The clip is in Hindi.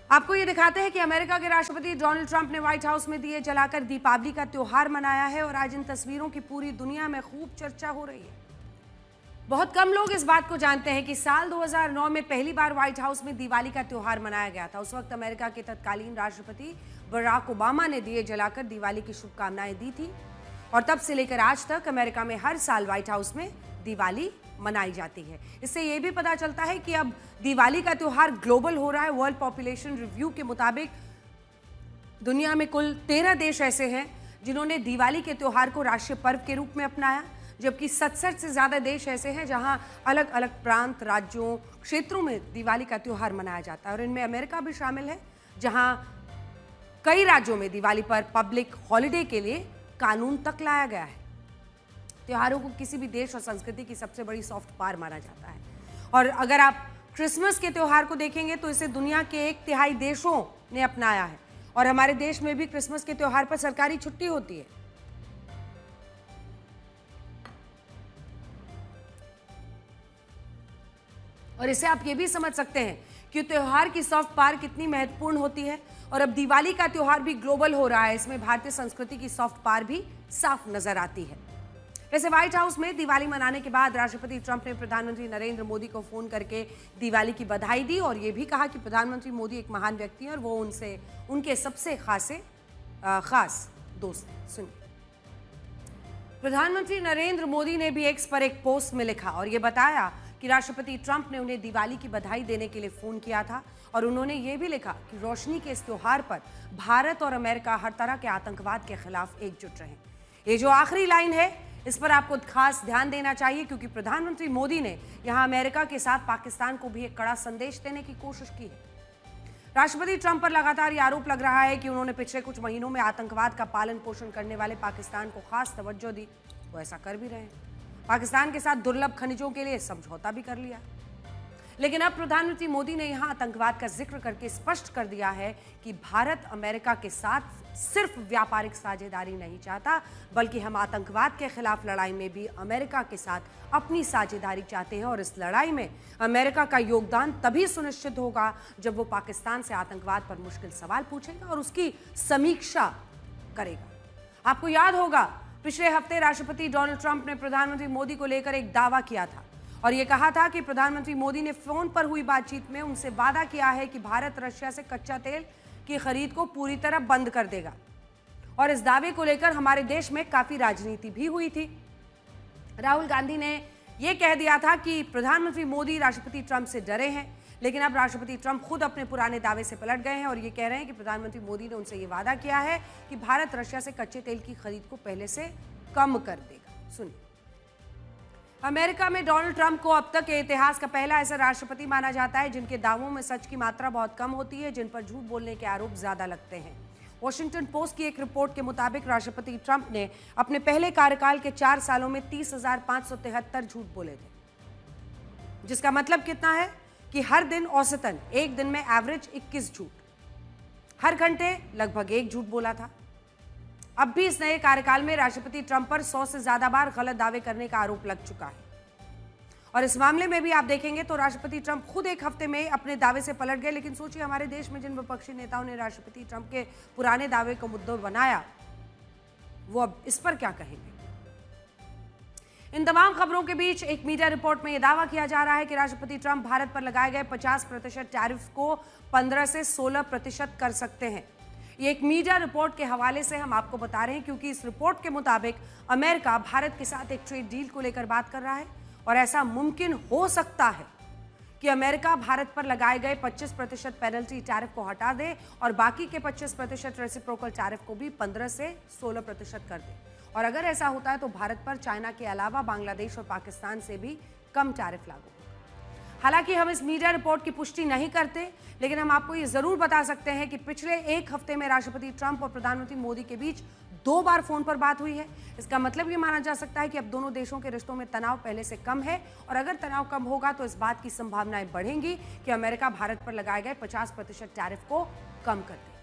आपको ये दिखाते हैं कि अमेरिका के राष्ट्रपति डोनाल्ड ट्रंप ने व्हाइट हाउस में दिए जलाकर दीपावली का त्योहार मनाया है और आज इन तस्वीरों की पूरी दुनिया में खूब चर्चा हो रही है। बहुत कम लोग इस बात को जानते हैं कि साल 2009 में पहली बार व्हाइट हाउस में दिवाली का त्योहार मनाया गया था। उस वक्त अमेरिका के तत्कालीन राष्ट्रपति बराक ओबामा ने दिए जलाकर दिवाली की शुभकामनाएं दी थी और तब से लेकर आज तक अमेरिका में हर साल व्हाइट हाउस में दिवाली मनाई जाती है। इससे यह भी पता चलता है कि अब दिवाली का त्योहार ग्लोबल हो रहा है। वर्ल्ड पॉपुलेशन रिव्यू के मुताबिक दुनिया में कुल 13 देश ऐसे हैं जिन्होंने दिवाली के त्योहार को राष्ट्रीय पर्व के रूप में अपनाया, जबकि 67 से ज्यादा देश ऐसे हैं जहां अलग अलग प्रांत, राज्यों, क्षेत्रों में दिवाली का त्योहार मनाया जाता है और इनमें अमेरिका भी शामिल है, जहां कई राज्यों में दिवाली पर पब्लिक हॉलिडे के लिए कानून तक लाया गया है। त्योहारों को किसी भी देश और संस्कृति की सबसे बड़ी सॉफ्ट पावर माना जाता है और अगर आप क्रिसमस के त्योहार को देखेंगे तो इसे दुनिया के 1/3 देशों ने अपनाया है और हमारे देश में भी क्रिसमस के त्योहार पर सरकारी छुट्टी होती है। और इससे आप ये भी समझ सकते हैं कि त्योहार की सॉफ्ट पावर कितनी महत्वपूर्ण होती है और अब दिवाली का त्योहार भी ग्लोबल हो रहा है। इसमें भारतीय संस्कृति की सॉफ्ट पावर भी साफ नजर आती है। वैसे व्हाइट हाउस में दिवाली मनाने के बाद राष्ट्रपति ट्रंप ने प्रधानमंत्री नरेंद्र मोदी को फोन करके दिवाली की बधाई दी और यह भी कहा कि प्रधानमंत्री मोदी एक महान व्यक्ति हैं और वो उनके सबसे खास दोस्त हैं। सुनिए। प्रधानमंत्री नरेंद्र मोदी ने भी एक्स पर एक पोस्ट में लिखा और यह बताया कि राष्ट्रपति ट्रंप ने उन्हें दिवाली की बधाई देने के लिए फोन किया था और उन्होंने ये भी लिखा कि रोशनी के इस त्योहार पर भारत और अमेरिका हर तरह के आतंकवाद के खिलाफ एकजुट रहे। ये जो आखिरी लाइन है इस पर आपको खास ध्यान देना चाहिए क्योंकि प्रधानमंत्री मोदी ने यहां अमेरिका के साथ पाकिस्तान को भी एक कड़ा संदेश देने की कोशिश की है। राष्ट्रपति ट्रंप पर लगातार ये आरोप लग रहा है कि उन्होंने पिछले कुछ महीनों में आतंकवाद का पालन पोषण करने वाले पाकिस्तान को खास तवज्जो दी। वो ऐसा कर भी रहे हैं, पाकिस्तान के साथ दुर्लभ खनिजों के लिए समझौता भी कर लिया। लेकिन अब प्रधानमंत्री मोदी ने यहां आतंकवाद का जिक्र करके स्पष्ट कर दिया है कि भारत अमेरिका के साथ सिर्फ व्यापारिक साझेदारी नहीं चाहता बल्कि हम आतंकवाद के खिलाफ लड़ाई में भी अमेरिका के साथ अपनी साझेदारी चाहते हैं और इस लड़ाई में अमेरिका का योगदान तभी सुनिश्चित होगा जब वो पाकिस्तान से आतंकवाद पर मुश्किल सवाल पूछेगा और उसकी समीक्षा करेगा। आपको याद होगा पिछले हफ्ते राष्ट्रपति डोनाल्ड ट्रंप ने प्रधानमंत्री मोदी को लेकर एक दावा किया था और यह कहा था कि प्रधानमंत्री मोदी ने फोन पर हुई बातचीत में उनसे वादा किया है कि भारत रशिया से कच्चा तेल की खरीद को पूरी तरह बंद कर देगा और इस दावे को लेकर हमारे देश में काफी राजनीति भी हुई थी। राहुल गांधी ने यह कह दिया था कि प्रधानमंत्री मोदी राष्ट्रपति ट्रंप से डरे हैं, लेकिन अब राष्ट्रपति ट्रंप खुद अपने पुराने दावे से पलट गए हैं और ये कह रहे हैं कि प्रधानमंत्री मोदी ने उनसे ये वादा किया है कि भारत रशिया से कच्चे तेल की खरीद को पहले से कम कर देगा। सुनिए। अमेरिका में डोनाल्ड ट्रंप को अब तक के इतिहास का पहला ऐसा राष्ट्रपति माना जाता है जिनके दावों में सच की मात्रा बहुत कम होती है, जिन पर झूठ बोलने के आरोप ज्यादा लगते हैं। वॉशिंगटन पोस्ट की एक रिपोर्ट के मुताबिक राष्ट्रपति ट्रंप ने अपने पहले कार्यकाल के 4 सालों में 30,573 झूठ बोले थे, जिसका मतलब कितना है कि हर दिन औसतन एक दिन में एवरेज 21 झूठ, हर घंटे लगभग 1 झूठ बोला था। अब भी इस नए कार्यकाल में राष्ट्रपति ट्रंप पर 100 से ज्यादा बार गलत दावे करने का आरोप लग चुका है और इस मामले में भी आप देखेंगे तो राष्ट्रपति ट्रंप खुद एक हफ्ते में अपने दावे से पलट गए। लेकिन सोचिए हमारे देश में जिन विपक्षी नेताओं ने राष्ट्रपति ट्रंप के पुराने दावे को मुद्दा बनाया वो अब इस पर क्या कहेंगे। इन तमाम खबरों के बीच एक मीडिया रिपोर्ट में यह दावा किया जा रहा है कि राष्ट्रपति ट्रंप भारत पर लगाए गए 50% टैरिफ को 15 से 16% कर सकते हैं। ये एक मीडिया रिपोर्ट के हवाले से हम आपको बता रहे हैं क्योंकि इस रिपोर्ट के मुताबिक अमेरिका भारत के साथ एक ट्रेड डील को लेकर बात कर रहा है और ऐसा मुमकिन हो सकता है कि अमेरिका भारत पर लगाए गए 25% पेनल्टी टैरिफ को हटा दे और बाकी के 25% रेसिप्रोकल टैरिफ को भी 15 से 16% कर दे। और अगर ऐसा होता है तो भारत पर चाइना के अलावा बांग्लादेश और पाकिस्तान से भी कम टैरिफ लागू। हालांकि हम इस मीडिया रिपोर्ट की पुष्टि नहीं करते, लेकिन हम आपको ये जरूर बता सकते हैं कि पिछले एक हफ्ते में राष्ट्रपति ट्रंप और प्रधानमंत्री मोदी के बीच 2 बार फोन पर बात हुई है। इसका मतलब ये माना जा सकता है कि अब दोनों देशों के रिश्तों में तनाव पहले से कम है और अगर तनाव कम होगा तो इस बात की संभावनाएं बढ़ेंगी कि अमेरिका भारत पर लगाए गए 50% टैरिफ को कम कर दे।